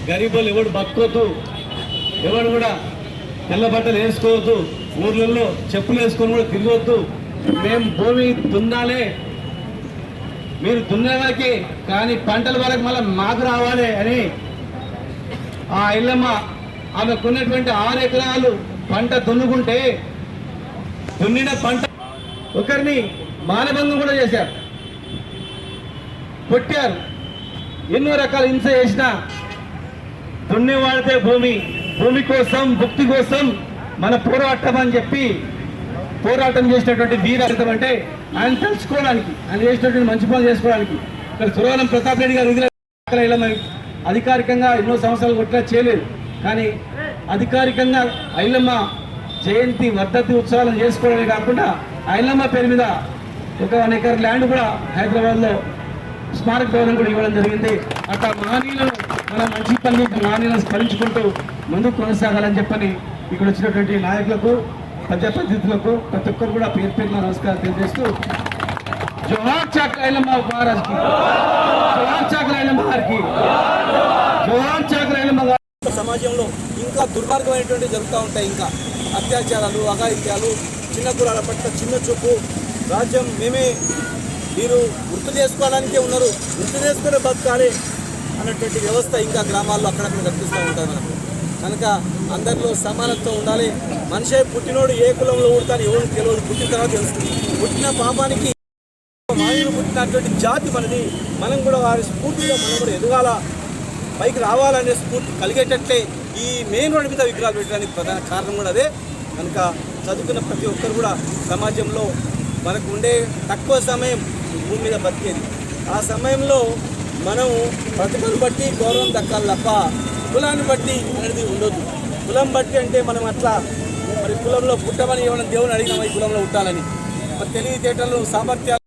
గరీబులు ఎవడు బతుకోవద్దు, ఎవడు కూడా తెల్ల బట్టలు వేసుకోవద్దు, ఊర్లలో చెప్పులు వేసుకొని కూడా తిరగవద్దు. మేము భూమి దున్నాలే, మీరు దున్నేవారికి కానీ పంటల వరకు మళ్ళీ మాకు రావాలి అని ఆ ఇల్లమ్మ ఆమెకున్నటువంటి 6 ఎకరాలు పంట దున్నుకుంటే దున్నిన పంట ఒకరిని మానభంగం కూడా చేశారు, కొట్టారు. ఎన్నో రకాల హింస చేసినా దున్నేవాడితే భూమి కోసం భుక్తి కోసం మన పోరాటం అని చెప్పి పోరాటం చేసినటువంటి వీరతం అంటే ఆయన తెలుసుకోవడానికి, ఆయన చేసినటువంటి మంచి పనులు చేసుకోవడానికి. ఇక్కడ సురవరం ప్రతాప్ రెడ్డి గారు అధికారికంగా ఎన్నో సంవత్సరాలు కొట్టినా చేయలేదు, కానీ అధికారికంగా ఐలమ్మ జయంతి వర్ధంతి ఉత్సవాలను చేసుకోవడమే కాకుండా ఐలమ్మ పేరు మీద ఒక 1 ఎకర్ ల్యాండ్ కూడా హైదరాబాద్లో స్మారక భవనం కూడా ఇవ్వడం జరిగింది. అట్లా మహనీయులను మన మంచి పని మహనీయులను స్మరించుకుంటూ ముందుకు కొనసాగాలని చెప్పని ఇక్కడ వచ్చినటువంటి నాయకులకు, ప్రజాప్రతినిధులకు ప్రతి ఒక్కరు కూడా పేరు పేరున నమస్కారం తెలియజేస్తూ జోహార్ చాకలి ఐలమ్మ మహారాజ్కి, జోహార్ చాకలి ఐలమ్మ గారికి, జోహార్ చాకలి ఐలమ్మ గారు. సమాజంలో ఇంకా దుర్మార్గమైనటువంటి జరుగుతూ ఉంటాయి. ఇంకా అత్యాచారాలు, అఘాయిత్యాలు, చిన్న కులాల పట్ల చిన్న చూపు, రాజ్యం మేమే, మీరు గుర్తు చేసుకోవడానికే ఉన్నారు, గుర్తు చేసుకునే బతకాలి అన్నటువంటి వ్యవస్థ ఇంకా గ్రామాల్లో అక్కడక్కడ కనిపిస్తూ ఉంటుంది మనకు. కనుక అందరిలో సమానత్వం ఉండాలి. మనిషే పుట్టినోడు ఏ కులంలో పుడతాను ఎవరికి తెలియదు, పుట్టిన తర్వాత తెలుస్తుంది. పుట్టిన పాపానికి మానవులు పుట్టినటువంటి జాతి మనది. మనం కూడా వారి స్ఫూర్తిగా మనం కూడా ఎదగాల, పైకి రావాలనే స్ఫూర్తి కలిగేటట్లే ఈ మెయిన్ రోడ్డు మీద విగ్రహాలు పెట్టడానికి ప్రధాన కారణం కూడా అదే. కనుక చదువుకున్న ప్రతి ఒక్కరు కూడా సమాజంలో మనకు ఉండే తక్కువ సమయం భూమి మీద బతికేది, ఆ సమయంలో మనం ప్రతిభను బట్టి గౌరవం దక్కాలి తప్ప కులాన్ని బట్టి అనేది ఉండొద్దు. కులం బట్టి అంటే మనం అట్లా మరి కులంలో పుట్టమని ఏమైనా దేవుని అడిగినామా ఈ కులంలో పుట్టాలని, మరి తెలివితేటలు సామర్థ్యాలు